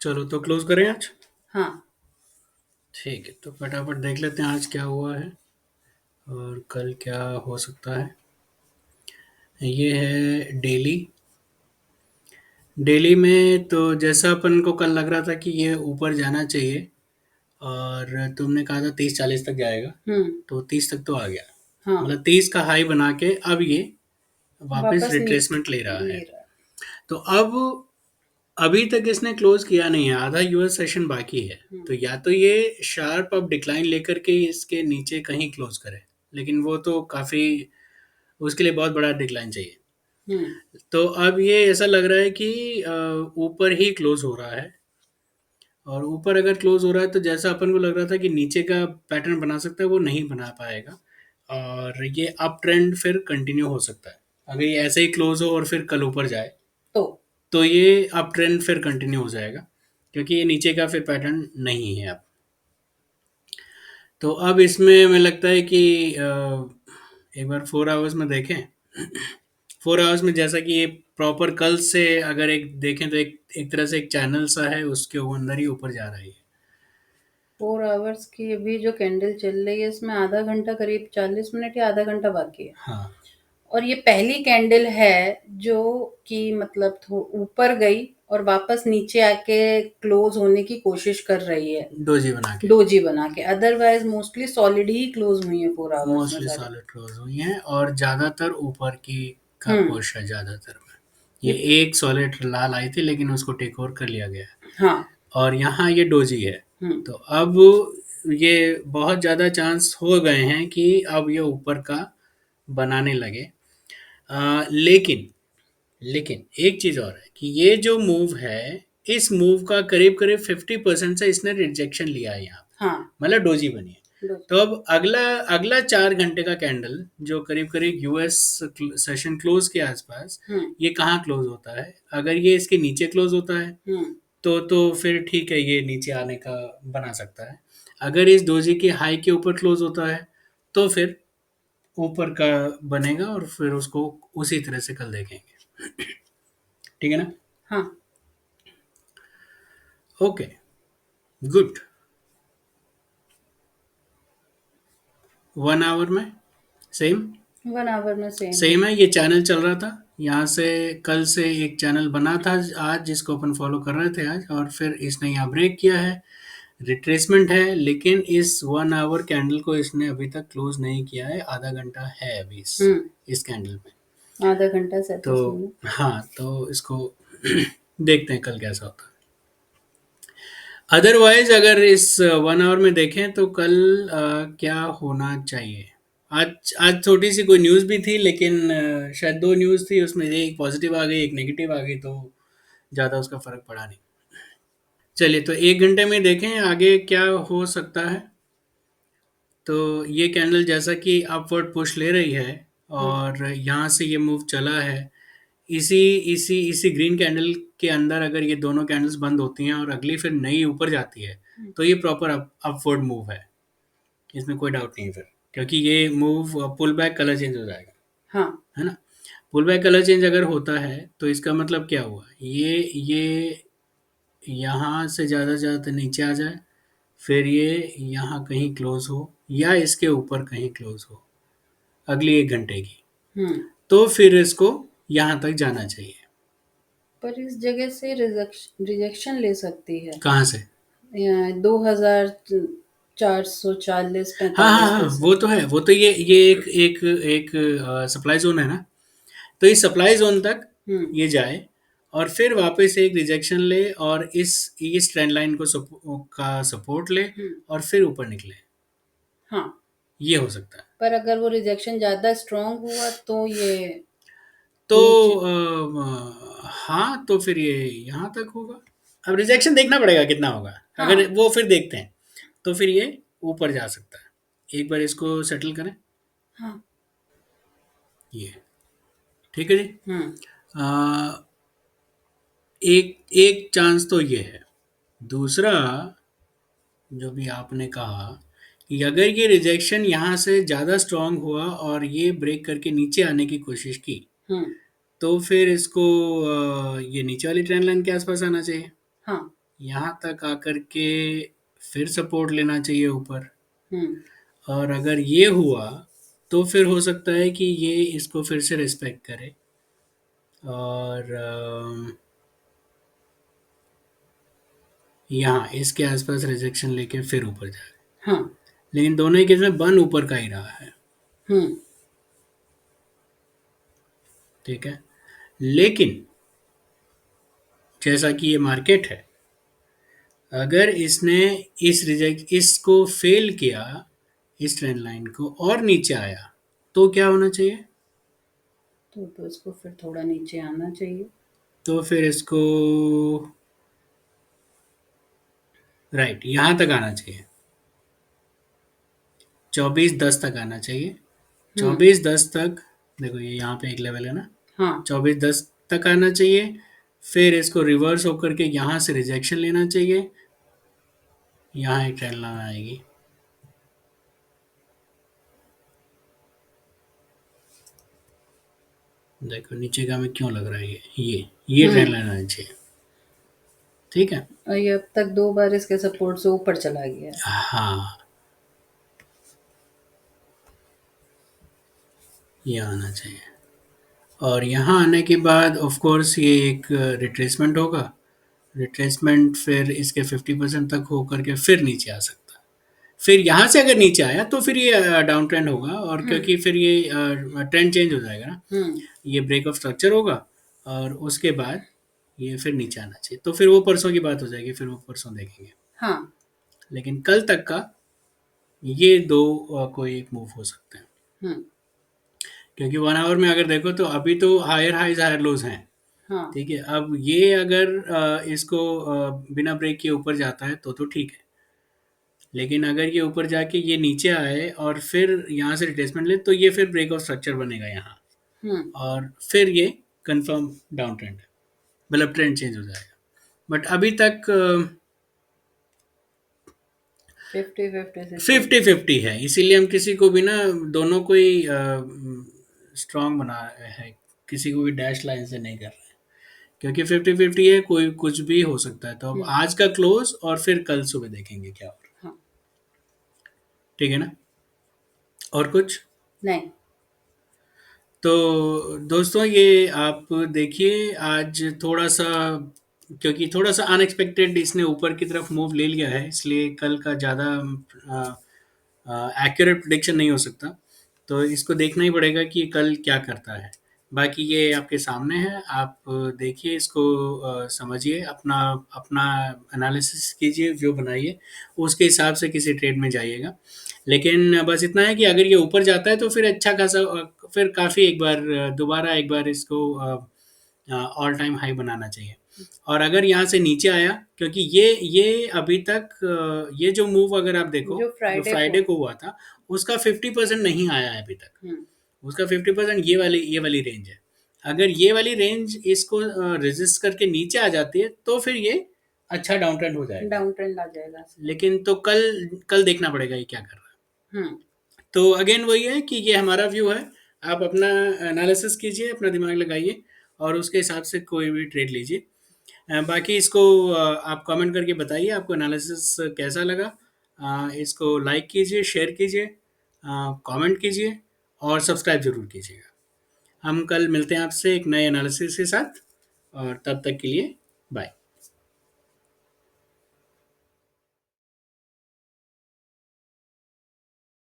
चलो तो क्लोज करें आज। हाँ। ठीक है, तो फटाफट देख लेते हैं आज क्या हुआ है और कल क्या हो सकता है। ये है डेली। डेली में तो जैसा अपन को कल लग रहा था कि ये ऊपर जाना चाहिए और तुमने कहा था 30-40 तक जाएगा, हम्म। तो 30 तक तो आ गया। हाँ। मतलब 30 का हाई बना के अब ये वापस वापस रिट्रेसमेंट ले रहा है। ले रहा है। तो अब अभी तक इसने क्लोज किया नहीं है, आधा यूएस सेशन बाकी है। तो हम्म। या तो ये शार्प अब डिक्लाइन लेकर के इसके नीचे कहीं क्लोज करे, लेकिन वो तो काफी, उसके लिए बहुत बड़ा डिक्लाइन चाहिए। हम्म। तो अब ये ऐसा लग रहा है कि ऊपर ही क्लोज हो रहा है। और ऊपर अगर क्लोज हो रहा है तो जैसा अपन को लग रहा था कि नीचे का पैटर्न बना सकता है, वो नहीं बना पाएगा। और ये अप ट्रेंड फिर कंटिन्यू हो सकता है। अगर ये ऐसे ही क्लोज हो और फिर कल ऊपर जाए तो तो ये अप ट्रेंड फिर कंटिन्यू हो जाएगा, क्योंकि ये नीचे का फिर पैटर्न नहीं है अब। तो अब इसमें हमें लगता है कि एक बार 4 आवर्स में देखें। 4 आवर्स में जैसा कि ये प्रॉपर कल से अगर एक देखें तो एक तरह से एक चैनल सा है, उसके अंदर ही ऊपर जा रही है। 4 आवर्स की अभी जो कैंडल चल रही है इसमें आधा घंटा, करीब 40 मिनट या आधा घंटा बाकी है। हाँ, और ये पहली कैंडल है जो कि मतलब ऊपर गई और वापस नीचे आके क्लोज होने की कोशिश कर रही है, डोजी बना के। डोजी बना के। अदरवाइज मोस्टली सॉलिड ही क्लोज हुई है 4 आवर्स में मोस्टली सारे। सॉलिड क्लोज हुई हैं और ज़्यादातर ऊपर की का हम्म। पुश है ज़्यादातर में। ये ये। एक सॉलिड लाल आई थी लेकिन उसको टेक ओवर कर लिया गया है। हाँ। और यहाँ ये डोजी है। हम्म। तो अब ये बहुत ज़्यादा चांस हो गए हैं कि अब ये ऊपर का बनाने लगे। लेकिन लेकिन एक चीज़ और है कि ये जो मूव है, इस मूव का करीब करीब 50% से इसने रिजेक्शन लिया है यहाँ। हाँ। मतलब डोजी बनी है। डोजी। तो अब अगला अगला 4 घंटे का कैंडल जो करीब करीब यूएस सेशन क्लोज के आसपास, हम्म। ये कहाँ क्लोज होता है? अगर ये इसके नीचे क्लोज होता है हम्म। तो फिर ठीक है, ये नीचे आने का बना सकता है। अगर इस डोजी के हाई के ऊपर क्लोज होता है तो फिर ऊपर का बनेगा और फिर उसको उसी तरह से कल देखेंगे। ठीक है ना? हाँ। Okay, good. 1 आवर में सेम 1 आवर में सेम है। सेम है। ये चैनल चल रहा था यहाँ से, कल से एक चैनल बना था आज, जिसको अपन फॉलो कर रहे थे आज, और फिर इसने यहाँ ब्रेक किया है। रिट्रेसमेंट है, लेकिन इस 1 आवर कैंडल को इसने अभी तक क्लोज नहीं किया है। आधा घंटा है अभी हम्म। इस कैंडल में। आधा घंटा तो 37 मिनट। हाँ, तो इसको देखते हैं कल कैसा होता है। अदरवाइज अगर इस 1 आवर में देखें तो कल क्या होना चाहिए। आज आज छोटी सी कोई न्यूज़ भी थी, लेकिन शायद दो न्यूज़ थी, उसमें से एक पॉजिटिव आ गई एक नेगेटिव आ गई, तो ज़्यादा उसका फर्क पड़ा नहीं। चलिए, तो 1 घंटे में देखें आगे क्या हो सकता है। तो ये कैंडल जैसा कि अपवर्ड पुश ले रही है हाँ। और यहाँ से ये मूव चला है। इसी इसी इसी ग्रीन कैंडल के अंदर अगर ये दोनों कैंडल्स बंद होती हैं और अगली फिर नई ऊपर जाती है, हम्म। तो ये प्रॉपर अपवर्ड मूव है। इसमें कोई डाउट नहीं है फिर, क्योंकि ये move pull back colour change हो जाएगा, हाँ। है ना? पुल बैक कलर चेंज अगर होता है तो इसका मतलब क्या हुआ? ये यहाँ से ज़्यादा से ज़्यादा नीचे आ जाए, फिर ये यहाँ कहीं क्लोज हो या इसके ऊपर कहीं क्लोज हो अगली 1 घंटे की, हम्म। तो फिर इसको यहाँ तक जाना चाहिए। पर इस जगह से रिजेक्शन ले सकती है। कहाँ से? 2440 हाँ हाँ 45 हाँ, पे से। वो तो है। वो तो ये एक एक एक सप्लाई जोन है ना। तो इस सप्लाई जोन तक हम्म। ये जाए और फिर वापस एक रिजेक्शन ले और इस ट्रेंड लाइन को का सपोर्ट ले हम्म। और फिर ऊपर निकले। हाँ। ये हो सकता है। पर अगर वो रिजेक्शन ज्यादा स्ट्रांग हुआ तो ये तो नीचे। हाँ, तो फिर ये यहाँ तक होगा। अब रिजेक्शन देखना पड़ेगा कितना होगा, अगर हाँ। वो फिर देखते हैं तो फिर ये ऊपर जा सकता है। एक बार इसको सेटल करें। हाँ। ये ठीक है जी। हम्म। अ, एक एक चांस तो ये है। दूसरा, जो भी आपने कहा कि अगर ये रिजेक्शन यहाँ से ज़्यादा स्ट्रांग हुआ और ये ब्रेक करके नीचे आने की कोशिश की, हम्म। तो फिर इसको ये नीचे वाली ट्रेंड लाइन के आसपास आना चाहिए। हाँ। यहाँ तक आकर के फिर सपोर्ट लेना चाहिए ऊपर। हुँ, और अगर ये हुआ तो फिर हो सकता है कि ये इसको फिर से रिस्पेक्ट करे और यहाँ इसके आसपास रिजेक्शन लेके फिर ऊपर जाए। हाँ, लेकिन दोनों ही केस में बन ऊपर का ही रहा है। हुँ, ठीक है, लेकिन जैसा कि ये मार्केट है, अगर इसने इसको फेल किया, इस ट्रेंड लाइन को, और नीचे आया, तो क्या होना चाहिए? तो इसको फिर थोड़ा नीचे आना चाहिए। तो फिर इसको राइट यहाँ तक आना चाहिए, 24.10 तक आना चाहिए। हुँ, 24.10 तक, देखो ये यहाँ पे एक लेवल है ना, हाँ, 24.10 तक आना चाहिए। फिर इसको रिवर्स होकर के यहाँ से रिजेक्शन लेना चाहिए, यहाँ एक ट्रेंड लाइन आएगी। देखो नीचे का हमें क्यों लग रहा है, ये हुँ, ट्रेंड लाइन आनी चाहिए। ठीक है, और ये अब तक 2 बार इसके सपोर्ट से ऊपर चला गया है। हाँ, ये आना चाहिए। और यहाँ आने के बाद ऑफ कोर्स ये एक रिट्रेसमेंट होगा। रिट्रेसमेंट फिर इसके 50% तक होकर के फिर नीचे आ सकता है। फिर यहाँ से अगर नीचे आया तो फिर ये डाउन ट्रेंड होगा, और हुँ, क्योंकि फिर ये ट्रेंड चेंज हो जाएगा ना, हुँ, ये ब्रेक ऑफ स्ट्रक्चर होगा और उसके बाद ये फिर नीचे आना चाहिए। तो फिर वो परसों की बात हो जाएगी, फिर वो परसों देखेंगे। हाँ, लेकिन कल तक का ये दो कोई एक मूव हो सकते हैं, हुँ, क्योंकि 1 आवर में अगर देखो तो अभी तो हायर हाइज हायर लोज हैं। हाँ, ठीक है, अब ये अगर इसको बिना ब्रेक के ऊपर जाता है तो ठीक है। लेकिन अगर ये ऊपर जाके ये नीचे आए और फिर यहाँ से रिट्रेसमेंट ले, तो ये फिर ब्रेक ऑफ स्ट्रक्चर बनेगा यहाँ, हुँ, और फिर ये कंफर्म डाउन ट्रेंड है, मतलब ट्रेंड चेंज हो जाएगा। बट अभी तक 50-50 फिफ्टी सिचुएशन। फिफ्टी है, इसीलिए हम किसी को भी ना, दोनों को ही स्ट्रांग बना रहे हैं, किसी को भी डैश लाइन से नहीं कर रहे हैं, क्योंकि 50-50 है, कोई कुछ भी हो सकता है। तो अब हुँ, आज का क्लोज और फिर कल सुबह देखेंगे क्या हो रहा है। हाँ, ठीक है ना, और कुछ? नहीं, तो दोस्तों ये आप देखिए आज थोड़ा सा, क्योंकि थोड़ा सा अनएक्सपेक्टेड इसने ऊपर की तरफ मूव ले लिया है, इसलिए कल का ज़्यादा एक्यूरेट प्रिडिक्शन नहीं हो सकता। तो इसको देखना ही पड़ेगा कि कल क्या करता है। बाकी ये आपके सामने है, आप देखिए इसको, समझिए, अपना अपना एनालिसिस कीजिए, जो बनाइए उसके हिसाब से किसी ट्रेड में जाइएगा। लेकिन बस इतना है कि अगर ये ऊपर जाता है तो फिर अच्छा खासा, फिर काफ़ी एक बार दोबारा एक बार इसको ऑल टाइम हाई बनाना चाहिए। और अगर यहाँ से नीचे आया, क्योंकि ये अभी तक ये जो मूव अगर आप देखो, जो जो फ्राइडे को फ्राइडे को हुआ था, उसका 50% नहीं आया है अभी तक। हुँ, उसका 50% ये वाली रेंज है। अगर ये वाली रेंज इसको रेजिस्ट करके नीचे आ जाती है तो फिर ये अच्छा डाउन ट्रेंड हो जाएगा। डाउन ट्रेंड आ जाएगा इसका। लेकिन तो कल कल देखना पड़ेगा ये क्या कर रहा है। हुँ, तो अगेन वही है कि ये हमारा व्यू है, आप अपना एनालिसिस कीजिए, अपना दिमाग लगाइए और उसके हिसाब से कोई भी ट्रेड लीजिए। बाकी इसको आप कमेंट करके बताइए आपको एनालिसिस कैसा लगा। इसको लाइक कीजिए, शेयर कीजिए, कमेंट कीजिए और सब्सक्राइब ज़रूर कीजिएगा। हम कल मिलते हैं आपसे एक नए एनालिसिस के साथ, और तब तक के लिए बाय।